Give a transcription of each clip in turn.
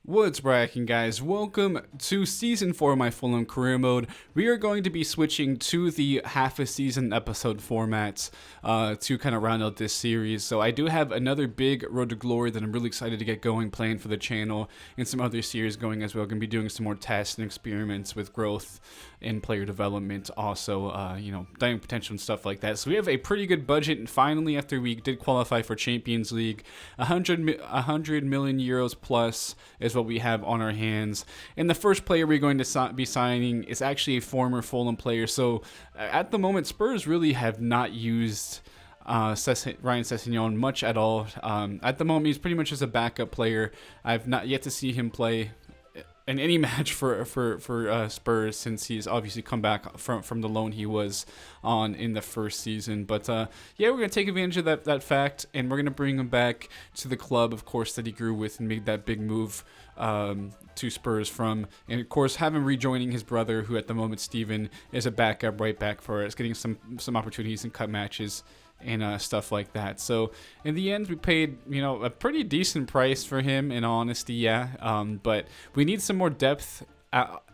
What's bracking, guys? Welcome to Season 4 of my Fulham Career Mode. We are going to be switching to the half a season episode formats to kind of round out this series. So I do have another big Road to Glory that I'm really excited to get going, playing for the channel, and some other series going as well. I'm going to be doing some more tests and experiments with growth and player development, also, dying potential and stuff like that. So we have a pretty good budget, and finally, after we did qualify for Champions League, 100 million euros plus is what we have on our hands. And the first player we're going to be signing is actually a former Fulham player. So at the moment, Spurs really have not used Ryan SESSEGNON much at all. At the moment, he's pretty much just a backup player. I've not yet to see him play in any match for Spurs, since he's obviously come back from the loan he was on in the first season. But yeah, we're going to take advantage of that fact, and we're going to bring him back to the club, of course, that he grew with and made that big move to Spurs from. And of course, have him rejoining his brother, who at the moment, Steven, is a backup right back for us, getting some opportunities in cup matches and stuff like that. So in the end, we paid a pretty decent price for him, in all honesty. But we need some more depth,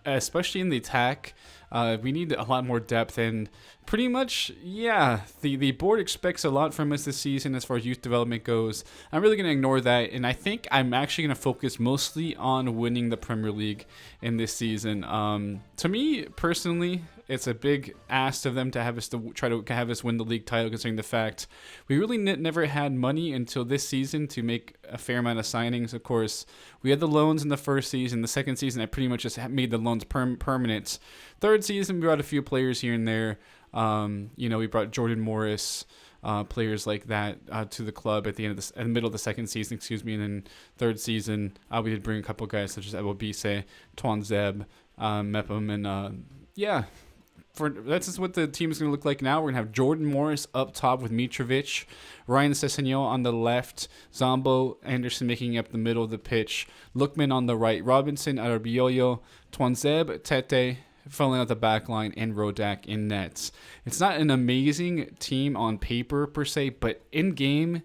especially in the attack. We need a lot more depth, and pretty much, the board expects a lot from us this season as far as youth development goes. I'm really going to ignore that, and I think I'm actually going to focus mostly on winning the Premier League in this season. To me, personally, it's a big ask of them to have us try to have us win the league title, considering the fact we really never had money until this season to make a fair amount of signings. Of course, we had the loans in the first season. The second season, I pretty much just made the loans permanent. Third season, we brought a few players here and there. We brought Jordan Morris, players like that to the club at the middle of the second season, and then third season, we did bring a couple guys such as Ebobisse, Twanzeb, Mepham, and that's just what the team is going to look like now. We're going to have Jordan Morris up top with Mitrovic, Ryan SESSEGNON on the left, Zombo Anderson making up the middle of the pitch, Lookman on the right, Robinson, Arabioyo, Twanzeb, Tete, filling out the back line, and Rodak in nets. It's not an amazing team on paper per se, but in game,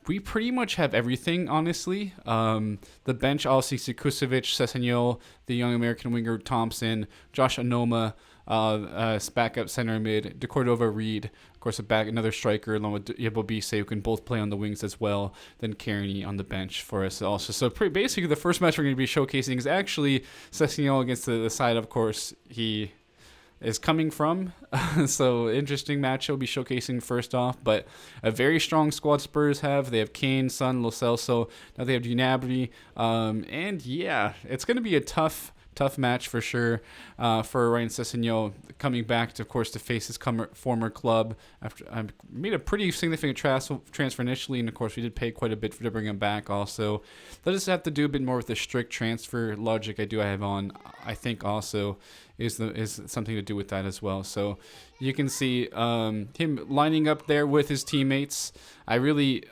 we pretty much have everything, honestly. The bench, obviously, Kusevic, SESSEGNON, the young American winger Thompson, Josh Anoma, backup center mid, De Cordova Reed, of course, another striker along with Ebobisse, who can both play on the wings as well. Then Kearney on the bench for us also. So basically, the first match we're going to be showcasing is actually SESSEGNON against the side, of course, he is coming from. So interesting match we'll be showcasing first off, but a very strong squad Spurs have. They have Kane, Son, Lo Celso. Now they have Gnabry. And yeah, it's going to be a tough match for sure for Ryan SESSEGNON coming back to, of course, to face his former club after I made a pretty significant transfer initially, and of course we did pay quite a bit to bring him back. Also, they'll just have to do a bit more with the strict transfer logic I have on. I think also is something to do with that as well. So you can see him lining up there with his teammates. I really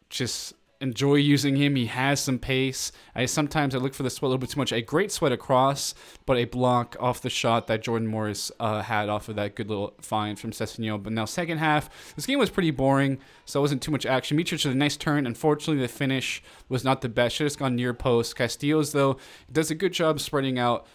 just enjoy using him. He has some pace. Sometimes I look for the sweat a little bit too much. A great sweat across, but a block off the shot that Jordan Morris had off of that good little find from SESSEGNON. But now second half, this game was pretty boring, so it wasn't too much action. Mitrovic with a nice turn. Unfortunately, the finish was not the best. Should have just gone near post. Castillo's, though, does a good job spreading out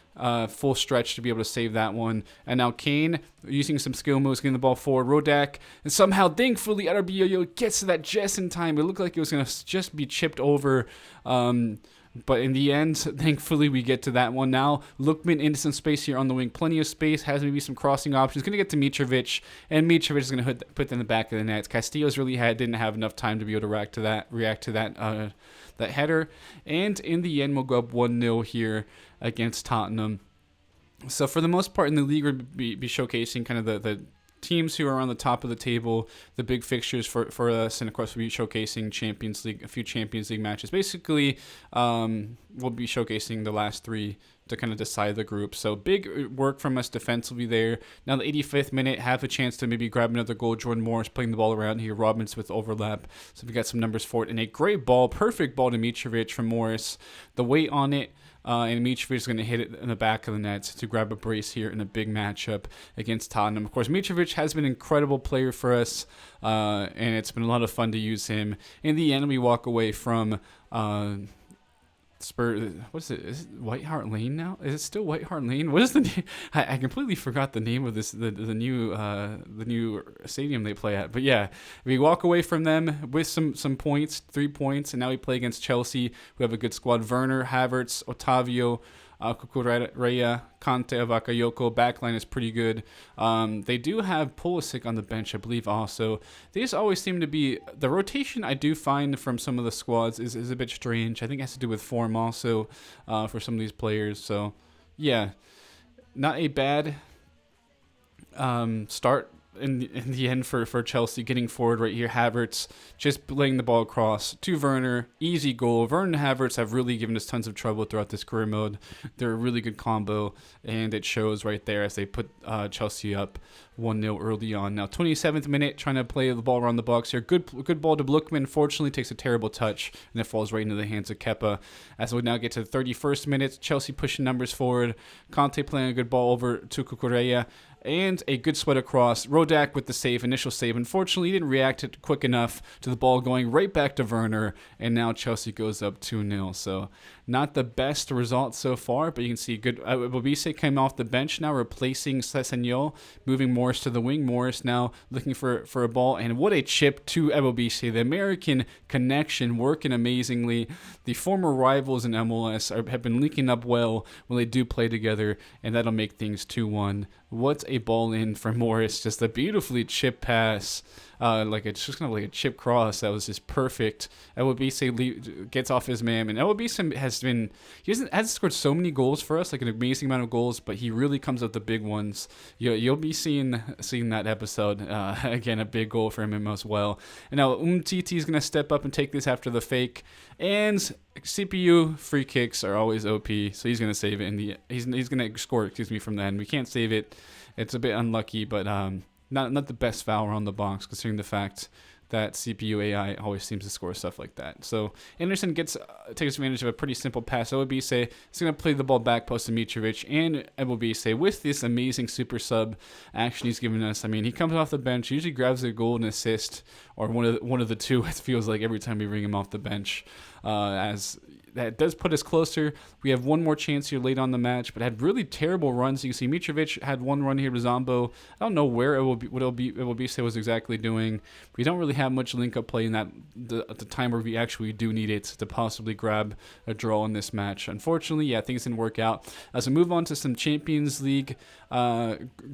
full stretch to be able to save that one. And now Kane using some skill moves, getting the ball forward. Rodak, and somehow, thankfully, Arabioyo gets to that just in time. It looked like it was going to just be chipped over. But in the end, thankfully, we get to that one. Now, Lookman into some space here on the wing. Plenty of space. Has maybe some crossing options. Going to get to Mitrovic. And Mitrovic is going to put in the back of the net. Castillo's didn't have enough time to be able to react to that header. And in the end, we'll go up 1-0 here against Tottenham. So for the most part in the league, we'll be showcasing kind of the teams who are on the top of the table, the big fixtures for us, and of course we'll be showcasing Champions League, a few Champions League matches. Basically, we'll be showcasing the last three to kind of decide the group. So big work from us defensively there. Now the 85th minute, have a chance to maybe grab another goal. Jordan Morris playing the ball around here. Robinson with overlap. So we got some numbers for it. And a great ball, perfect ball to Mitrovic from Morris. The weight on it. And Mitrovic is going to hit it in the back of the net to grab a brace here in a big matchup against Tottenham. Of course, Mitrovic has been an incredible player for us, and it's been a lot of fun to use him. In the end, we walk away from Spur, what's it? Is it White Hart Lane now? Is it still White Hart Lane? What is the name? I completely forgot the name of this the new stadium they play at. But yeah, we walk away from them with some points, 3 points, and now we play against Chelsea, who have a good squad. Werner, Havertz, Otavio, Kukureya, Kante, Bakayoko. Backline is pretty good. They do have Pulisic on the bench, I believe, also. They just always seem to be... The rotation I do find from some of the squads is a bit strange. I think it has to do with form also for some of these players. So, yeah, not a bad start in the end for Chelsea, getting forward right here. Havertz just laying the ball across to Werner. Easy goal. Werner and Havertz have really given us tons of trouble throughout this career mode. They're a really good combo, and it shows right there as they put Chelsea up 1-0 early on. Now, 27th minute, trying to play the ball around the box here. Good ball to Blookman. Unfortunately, takes a terrible touch, and it falls right into the hands of Kepa. As we now get to the 31st minute, Chelsea pushing numbers forward. Kante playing a good ball over to Kukureya. And a good sweat across. Rodak with the save, initial save. Unfortunately, he didn't react quick enough to the ball going right back to Werner. And now Chelsea goes up 2-0. So not the best result so far, but you can see good. Bobise came off the bench now, replacing SESSEGNON, moving Morris to the wing. Morris now looking for a ball. And what a chip to Bobise. The American connection working amazingly. The former rivals in MLS have been linking up well when they do play together, and that'll make things 2-1. What a ball in for Morris. Just a beautifully chip pass. It's just kind of like a chip cross that was just perfect. Elwabise gets off his man, and Elwabise hasn't scored so many goals for us, like an amazing amount of goals, but he really comes up the big ones. You'll be seeing that episode again, a big goal for him as well. And now Umtiti is gonna step up and take this after the fake, and CPU free kicks are always OP, so he's gonna save it he's gonna score from the end. We can't save it. It's a bit unlucky, but not the best foul around the box, considering the fact that CPU AI always seems to score stuff like that. So Anderson takes advantage of a pretty simple pass. Elwabise is going to play the ball back post to Mitrovic, and Elwabise, with this amazing super sub action he's given us. I mean, he comes off the bench, usually grabs a goal and assist, or one of the two. It feels like every time we bring him off the bench, as that does put us closer. We have one more chance here late on the match, but had really terrible runs. You can see Mitrovic had one run here to Zombo. I don't know what Elwabise was exactly doing. We don't really have much link-up play at the time where we actually do need it to possibly grab a draw in this match. Unfortunately, yeah, things didn't work out. As we move on to some Champions League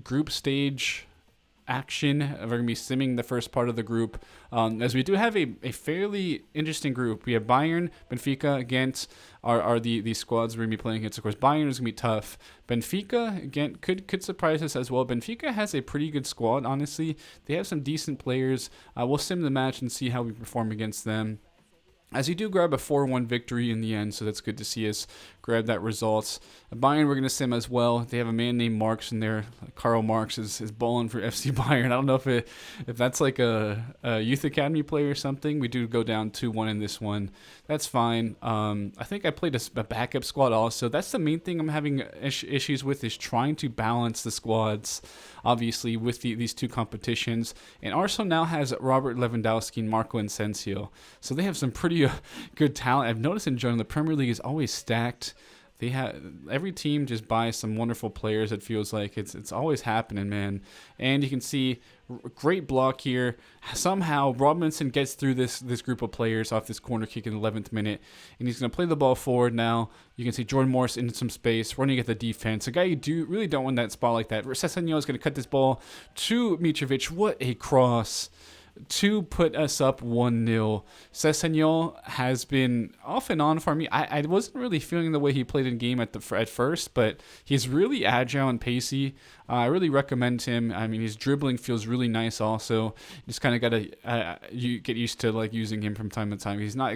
group stage action, we're going to be simming the first part of the group, as we do have a fairly interesting group. We have Bayern, Benfica against are the squads we're going to be playing against. Of course, Bayern is going to be tough. Benfica, again, could surprise us as well. Benfica has a pretty good squad, honestly. They have some decent players. We'll sim the match and see how we perform against them, as you do grab a 4-1 victory in the end, so that's good to see us grab that result. Bayern, we're going to sim as well. They have a man named Marx in there. Karl Marx is balling for FC Bayern. I don't know if that's like a youth academy player or something. We do go down 2-1 in this one. That's fine. I think I played a backup squad also. That's the main thing I'm having issues with, is trying to balance the squads, obviously, with these two competitions. And Arsenal now has Robert Lewandowski and Marco Asensio. So they have some pretty good talent. I've noticed enjoying the Premier League is always stacked. They have every team just buys some wonderful players. It feels like it's always happening, man. And you can see great block here. Somehow Robinson gets through this group of players off this corner kick in the 11th minute, and he's going to play the ball forward now. You can see Jordan Morris into some space, running at the defense. A guy you really don't want that spot like that. SESSEGNON is going to cut this ball to Mitrovic. What a cross to put us up 1-0. SESSEGNON has been off and on for me. I wasn't really feeling the way he played in game at first, but he's really agile and pacey. I really recommend him. I mean, his dribbling feels really nice also. You just kind of got to you get used to like using him from time to time. He's not,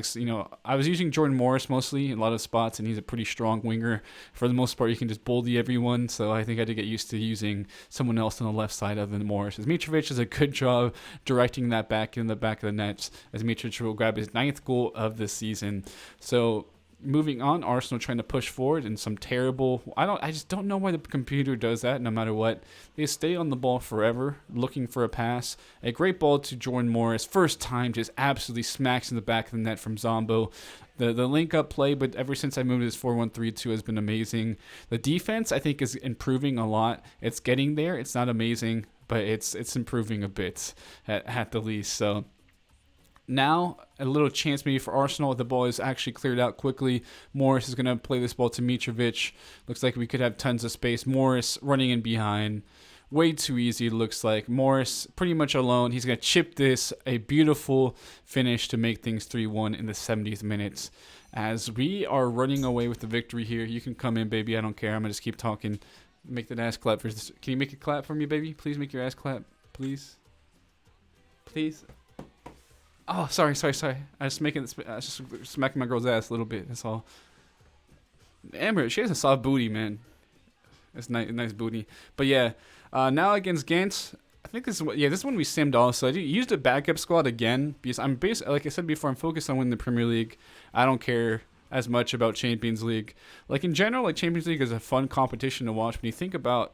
I was using Jordan Morris mostly in a lot of spots, and he's a pretty strong winger. For the most part, you can just bully everyone, so I think I had to get used to using someone else on the left side other than Morris. As Mitrovic does a good job directing that back in the back of the net, as Mitrovic will grab his 9th goal of the season. So Moving on, Arsenal trying to push forward in some terrible. I just don't know why the computer does that. No matter what, they stay on the ball forever, looking for a pass. A great ball to Jordan Morris, first time, just absolutely smacks in the back of the net from Zombo. The link up play, but ever since I moved this 4-1-3-2 has been amazing. The defense I think is improving a lot. It's getting there. It's not amazing, but it's improving a bit at the least. So. Now, a little chance maybe for Arsenal. The ball is actually cleared out quickly. Morris is going to play this ball to Mitrovic. Looks like we could have tons of space. Morris running in behind. Way too easy, it looks like. Morris pretty much alone. He's going to chip this. A beautiful finish to make things 3-1 in the 70th minute. As we are running away with the victory here. You can come in, baby. I don't care. I'm going to just keep talking. Make that ass clap. Can you make it clap for me, baby? Please make your ass clap. Please. Please. Oh, sorry. I was just smacking my girl's ass a little bit. That's all. Amber, she has a soft booty, man. That's nice booty. But yeah, now against Ghent, I think this is one we simmed also. I used a backup squad again because like I said before, I'm focused on winning the Premier League. I don't care as much about Champions League. Like in general, like Champions League is a fun competition to watch. When you think about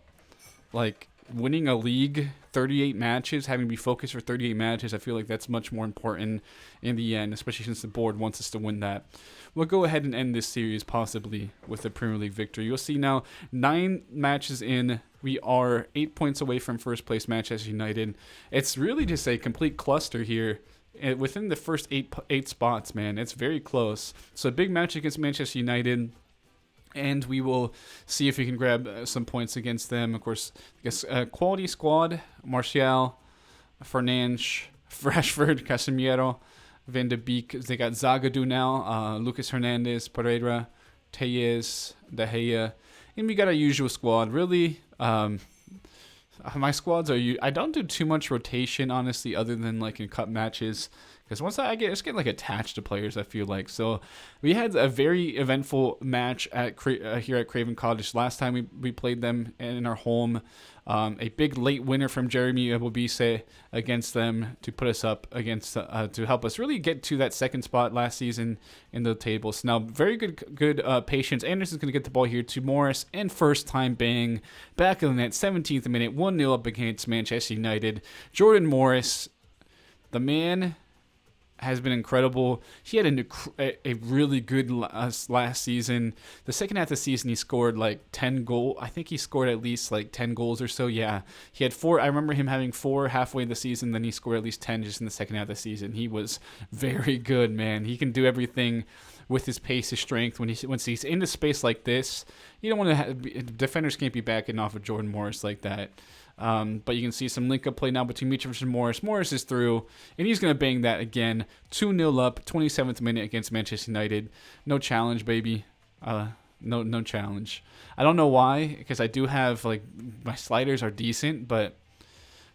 like winning a league, 38 matches, having to be focused for 38 matches, I feel like that's much more important in the end, especially since the board wants us to win that. We'll go ahead and end this series possibly with a Premier League victory. You'll see now 9 matches in, we are 8 points away from first place Manchester United. It's really just a complete cluster here. Within the first eight spots, man, it's very close. So a big match against Manchester United. And we will see if we can grab some points against them. Of course, I guess quality squad: Martial, Fernandes, Rashford, Casemiro, Van de Beek. They got Zagadou now, Lucas Hernandez, Pereira, Tellez, De Gea. And we got our usual squad. Really, my squads are... I don't do too much rotation, honestly, other than like in cup matches. Because once I just get like attached to players, I feel like. So we had a very eventful match at here at Craven Cottage last time we played them in our home. A big late winner from Jeremy Ebobisse against them to put us up against to help us really get to that second spot last season in the table. So now very good patience. Anderson's going to get the ball here to Morris, and first time bang back in that 17th minute, 1-0 up against Manchester United. Jordan Morris, the man, has been incredible. He had a really good last season. The second half of the season, he scored like 10 goals. I think he scored at least like 10 goals or so. Yeah, he had 4. I remember him having 4 halfway in the season. Then he scored at least 10 just in the second half of the season. He was very good, man. He can do everything with his pace, his strength. Once he's into space like this, you don't want to. Defenders can't be backing off of Jordan Morris like that. But you can see some link-up play now between Mitrovic and Morris. Morris is through, and he's going to bang that again. 2-0 up, 27th minute against Manchester United. No challenge, baby. No challenge. I don't know why, because I do have, like, my sliders are decent, but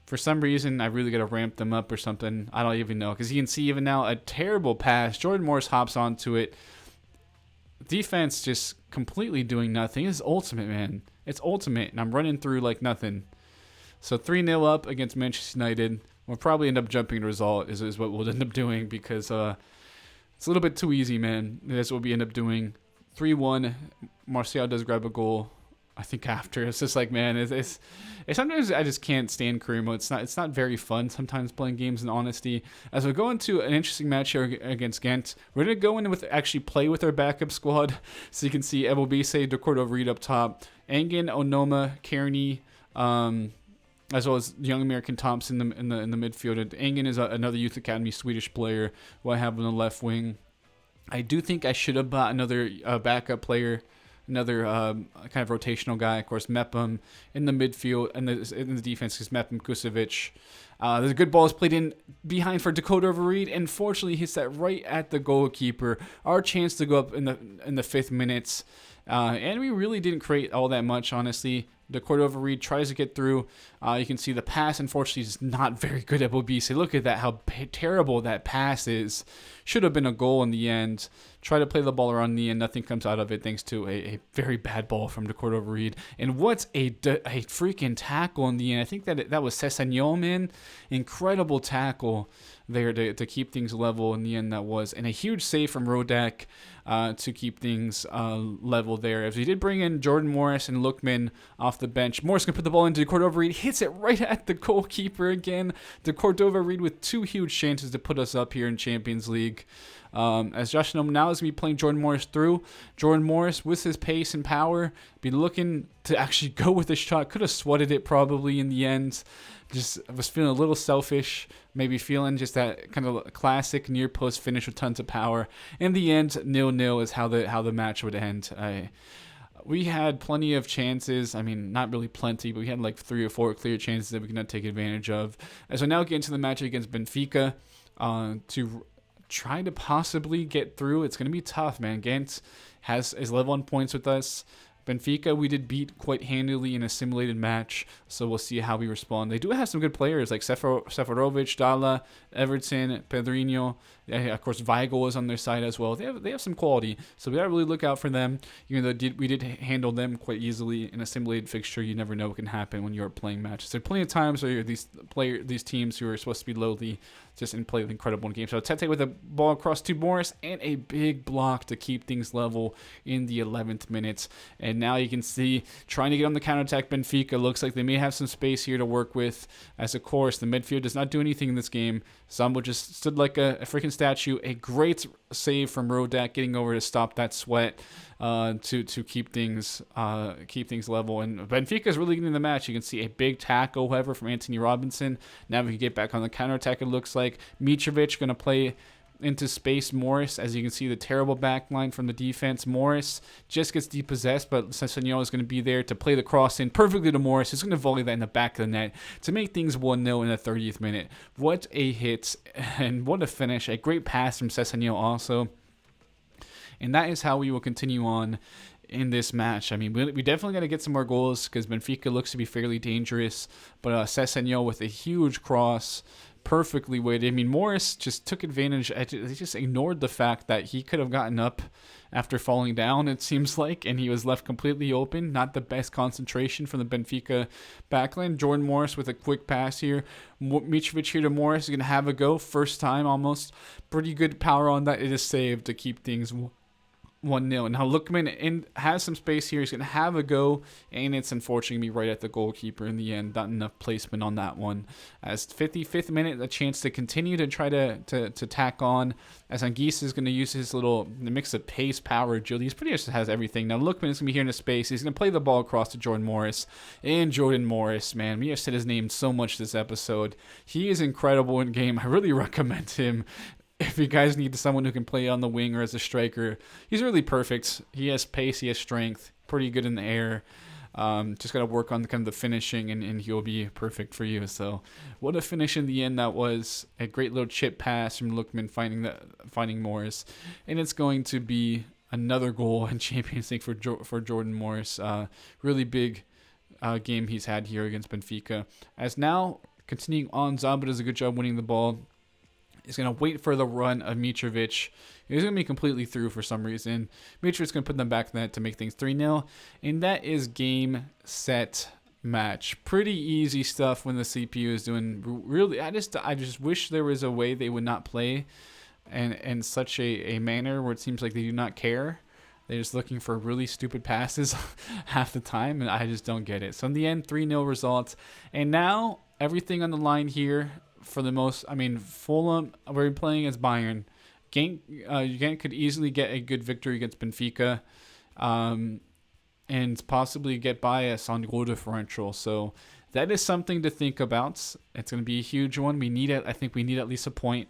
for some reason I really got to ramp them up or something. I don't even know, because you can see even now a terrible pass. Jordan Morris hops onto it. Defense just completely doing nothing. It's ultimate, man. It's ultimate, and I'm running through like nothing. So 3-0 up against Manchester United. We'll probably end up jumping the result is what we'll end up doing because it's a little bit too easy, man. That's what we end up doing. 3-1. Martial does grab a goal, I think, after. It's just like, man, it's sometimes I just can't stand career mode. It's not very fun sometimes playing games in honesty. As we go into an interesting match here against Ghent, we're going to go in with actually play with our backup squad. So you can see Ebobisse, De Cordova-Reid up top, Engen, Onoma, Kearney, as well as young American Thompson in the midfield. Engen is another youth academy Swedish player who I have on the left wing. I do think I should have bought another backup player, another kind of rotational guy. Of course, Mepham in the midfield, and in the defense is Mepham, Kusevic. There's a good ball is played in behind for De Cordova-Reid, and fortunately hits that right at the goalkeeper. Our chance to go up in the 5th minutes, and we really didn't create all that much, honestly. De Cordova-Reid tries to get through. You can see the pass, unfortunately, is not very good at Bobise. Look at that, how terrible that pass is. Should have been a goal in the end. Try to play the ball around in the end. Nothing comes out of it thanks to a very bad ball from De Cordova-Reid. And what's a freaking tackle in the end. I think that was SESSEGNON, man. Incredible tackle. there to keep things level. In the end, that was, and a huge save from Rodak to keep things level there. As he did bring in Jordan Morris and Lookman off the bench. Morris can put the ball into Cordova Reed, hits it right at the goalkeeper again. The Cordova Reed with 2 huge chances to put us up here in Champions League. As Josh now is going to be playing Jordan Morris through. Jordan Morris, with his pace and power, be looking to actually go with the shot. Could have sweated it probably in the end. Just was feeling a little selfish, maybe feeling just that kind of classic near post finish with tons of power. In the end, 0-0 is how the match would end. We had plenty of chances. I mean, not really plenty, but we had like 3 or 4 clear chances that we could not take advantage of. As we now get into the match against Benfica, to try to possibly get through. It's going to be tough, man. Ghent is level on points with us. Benfica, we did beat quite handily in a simulated match, so we'll see how we respond. They do have some good players like Seferovic, Dala, Everton, Pedrinho. Of course, Weigl is on their side as well. They have some quality, so we got to really look out for them. Even though we did handle them quite easily in a simulated fixture, you never know what can happen when you're playing matches. There are plenty of times where these teams who are supposed to be lowly just play an incredible game. So Tete with a ball across to Morris and a big block to keep things level in the 11th minute. And now you can see trying to get on the counterattack. Benfica looks like they may have some space here to work with. As of course, the midfield does not do anything in this game. Sambo just stood like a freaking statue. A great save from Rodak getting over to stop that sweat to keep things level. And Benfica is really getting the match. You can see a big tackle, however, from Anthony Robinson. Now we can get back on the counterattack. It looks like Mitrovic going to play into space Morris. As you can see, the terrible back line from the defense. Morris just gets depossessed, but SESSEGNON is going to be there to play the cross in perfectly to Morris. He's going to volley that in the back of the net to make things 1-0 in the 30th minute. What a hit and what a finish. A great pass from SESSEGNON also. And that is how we will continue on in this match. I mean, we definitely got to get some more goals because Benfica looks to be fairly dangerous. But SESSEGNON with a huge cross, perfectly weighted. I mean, Morris just took advantage. He just ignored the fact that he could have gotten up after falling down, it seems like, and he was left completely open. Not the best concentration from the Benfica backline. Jordan Morris with a quick pass here. Mitrovic here to Morris is going to have a go. First time almost. Pretty good power on that. It is saved to keep things 1-0. Now Lookman has some space here. He's going to have a go, and it's unfortunately right at the goalkeeper in the end. Not enough placement on that one. As 55th minute, a chance to continue to try to tack on. As Anguissa is going to use his little mix of pace, power, agility. He's pretty much has everything. Now Lookman is going to be here in the space. He's going to play the ball across to Jordan Morris. And Jordan Morris, man, we have said his name so much this episode. He is incredible in game. I really recommend him. If you guys need someone who can play on the wing or as a striker, he's really perfect. He has pace, he has strength, pretty good in the air. Just got to work on the finishing, and he'll be perfect for you. So, what a finish in the end that was. A great little chip pass from Lookman finding Morris. And it's going to be another goal in Champions League for Jordan Morris. Really big game he's had here against Benfica. As now, continuing on, Zamba does a good job winning the ball. He's going to wait for the run of Mitrovic. He's going to be completely through for some reason. Mitrovic's going to put them back in that to make things 3-0. And that is game, set, match. Pretty easy stuff when the CPU is doing really. I just wish there was a way they would not play in such a manner where it seems like they do not care. They're just looking for really stupid passes half the time, and I just don't get it. So in the end, 3-0 results. And now everything on the line here. For the most, I mean, Fulham, we're playing as Bayern. Ghent could easily get a good victory against Benfica, and possibly get by us on goal differential. So that is something to think about. It's going to be a huge one. I think we need at least a point.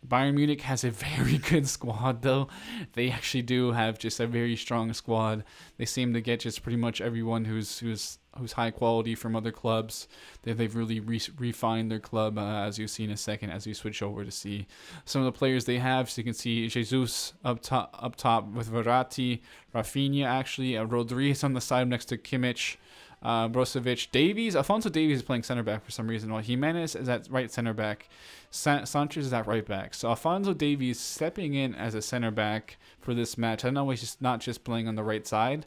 Bayern Munich has a very good squad, though. They actually do have just a very strong squad. They seem to get just pretty much everyone who's high quality from other clubs. They've really refined their club, as you see in a second, as we switch over to see some of the players they have. So you can see Jesus up top with Verratti, Rafinha, actually, Rodriguez on the side next to Kimmich. Brozovic, Davies. Alphonso Davies is playing center back for some reason, while Jimenez is at right center back. Sanchez is at right back. So Alphonso Davies stepping in as a center back for this match. I know he's just not just playing on the right side.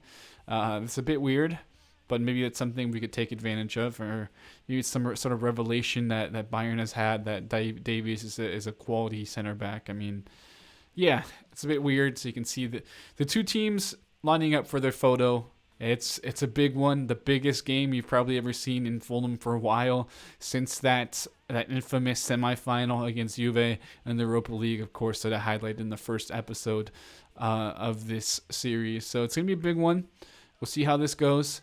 It's a bit weird, but maybe it's something we could take advantage of, or maybe it's some sort of revelation that Bayern has had, that Davies is a quality center back. I mean, yeah, it's a bit weird. So you can see the two teams lining up for their photo. It's a big one, the biggest game you've probably ever seen in Fulham for a while, since that infamous semifinal against Juve in the Europa League, of course, that I highlighted in the first episode of this series. So it's going to be a big one. We'll see how this goes.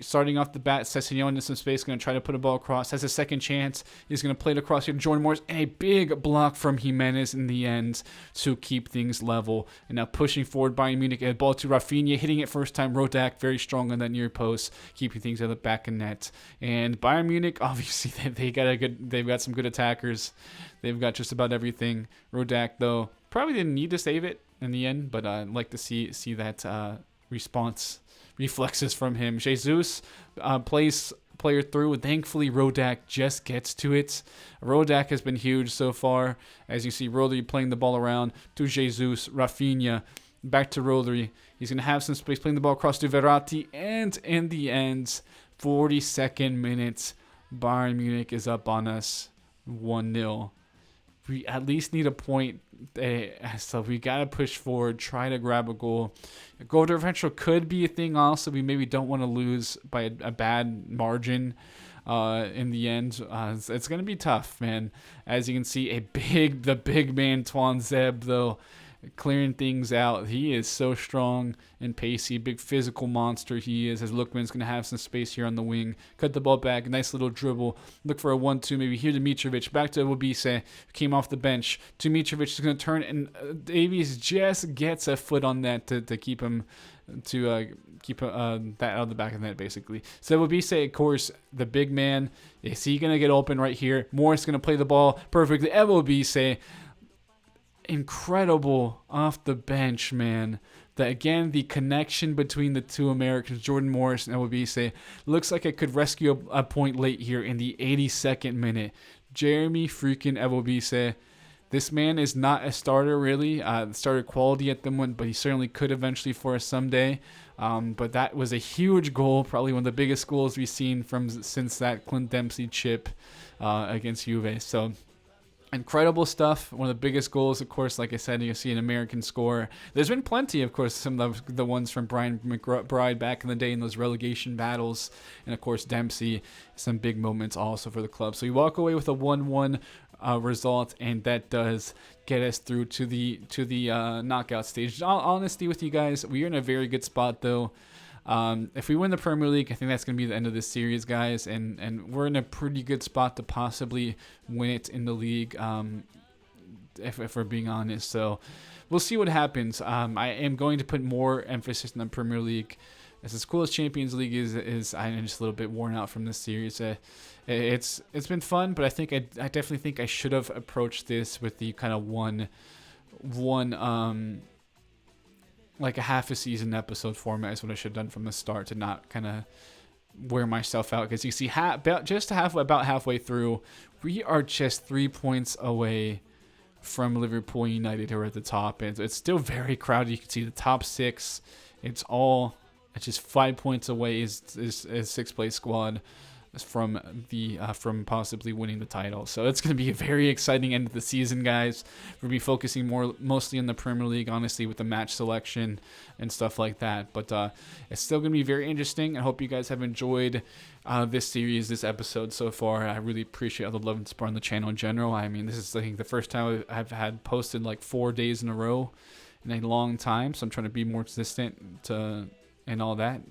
Starting off the bat, SESSEGNON in some space, going to try to put a ball across. Has a second chance. He's going to play it across here to Jordan Morris. And a big block from Jimenez in the end to keep things level. And now pushing forward, Bayern Munich. A ball to Rafinha, hitting it first time. Rodak very strong on that near post, keeping things at the back of net. And Bayern Munich, obviously, they've got some good attackers. They've got just about everything. Rodak, though, probably didn't need to save it in the end, but I'd like to see that reflexes from him. Jesus plays player through, and thankfully Rodak just gets to it. Rodak has been huge so far. As you see, Rodri playing the ball around to Jesus, Rafinha, back to Rodri. He's going to have some space playing the ball across to Verratti, and in the end, 42nd minute, Bayern Munich is up on us 1-0. We at least need a point, so we got to push forward, try to grab a goal. A goal differential could be a thing also. We maybe don't want to lose by a bad margin in the end. It's going to be tough, man. As you can see, the big man, Tuan Zeb, though, clearing things out. He is so strong and pacey, big physical monster he is, as Lookman's going to have some space here on the wing. Cut the ball back, nice little dribble. Look for a 1-2, maybe here to Mitrovic. Back to Wabise, who came off the bench. To Mitrovic, is going to turn, and Davies just gets a foot on that to keep him that out of the back of the net, basically. So Wabise, of course, the big man. Is he going to get open right here? Morris going to play the ball perfectly. Wabise, incredible off the bench, man. The connection between the two Americans, Jordan Morris and Wabise, looks like it could rescue a point late here in the 82nd minute. Jeremy freaking Wabise. This man is not a starter, really. Starter quality at the moment, but he certainly could eventually for us someday. But that was a huge goal, probably one of the biggest goals we've seen since that Clint Dempsey chip against Juve. So incredible stuff. One of the biggest goals, of course, like I said, you see an American score. There's been plenty, of course, some of the ones from Brian McBride back in the day in those relegation battles. And, of course, Dempsey, some big moments also for the club. So we walk away with a 1-1 result, and that does get us through to the knockout stage. Honesty with you guys, we are in a very good spot, though. If we win the Premier League, I think that's going to be the end of this series, guys, and we're in a pretty good spot to possibly win it in the league, if we're being honest. So we'll see what happens. I am going to put more emphasis on the Premier League. As cool as Champions League is, I'm just a little bit worn out from this series. It's been fun, but I definitely think I should have approached this with the kind of one like a half a season episode format is what I should have done from the start, to not kind of wear myself out. Because you see, about halfway through, we are just 3 points away from Liverpool United, who are at the top, and it's still very crowded. You can see the top six. It's just 5 points away is sixth place squad from possibly winning the title. So it's going to be a very exciting end of the season, guys. We'll be focusing mostly on the Premier League, honestly, with the match selection and stuff like that. But it's still going to be very interesting. I hope you guys have enjoyed this series, this episode so far. I really appreciate all the love and support on the channel in general. I mean, this is, I think, the first time I've had posted like 4 days in a row in a long time. So I'm trying to be more consistent and all that.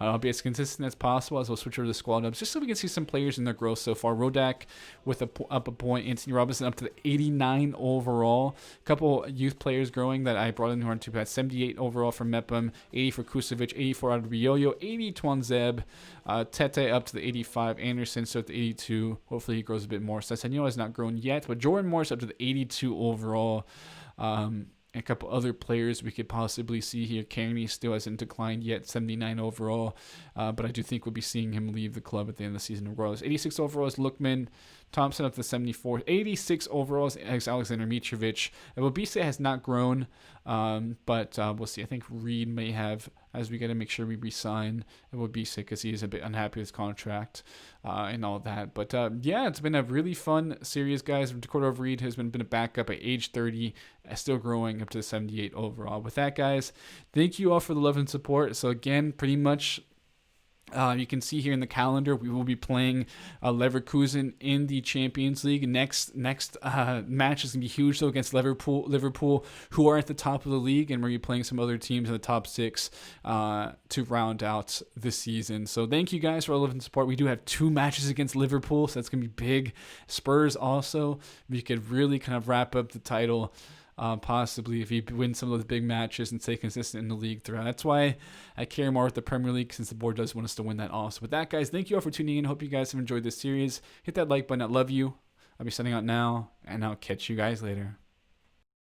I'll be as consistent as possible as we'll switch over to the squad ups, just so we can see some players in their growth so far. Rodak with up a point. Anthony Robinson up to the 89 overall. A couple youth players growing that I brought in who aren't too bad. 78 overall for Mepham, 80 for Kusovic, 84 out of Rioyo, 80 Tuan Zeb, Tete up to the 85, Anderson so at the 82. Hopefully he grows a bit more. Sessegnon has not grown yet, but Jordan Morris up to the 82 overall. A couple other players we could possibly see here. Kearney still hasn't declined yet, 79 overall. But I do think we'll be seeing him leave the club at the end of the season. Regardless, 86 overall is Lookman. Thompson up to 74. 86 overall is Alexander Mitrovic. Wabise has not grown, but we'll see. I think Reed may have, as we got to make sure we re-sign Wabise because he is a bit unhappy with his contract and all that. But yeah, it's been a really fun series, guys. Cordova Reed has been a backup at age 30, still growing up to 78 overall. With that, guys, thank you all for the love and support. So again, pretty much you can see here in the calendar, we will be playing Leverkusen in the Champions League. Next match is going to be huge, though, against Liverpool, who are at the top of the league, and we're going to be playing some other teams in the top 6 to round out the season. So thank you guys for all the love and support. We do have 2 matches against Liverpool, so that's going to be big. Spurs also, we could really kind of wrap up the title. Possibly if you win some of those big matches and stay consistent in the league throughout. That's why I care more with the Premier League, since the board does want us to win that also. With that, guys, thank you all for tuning in. Hope you guys have enjoyed this series. Hit that like button. I love you. I'll be signing out now, and I'll catch you guys later.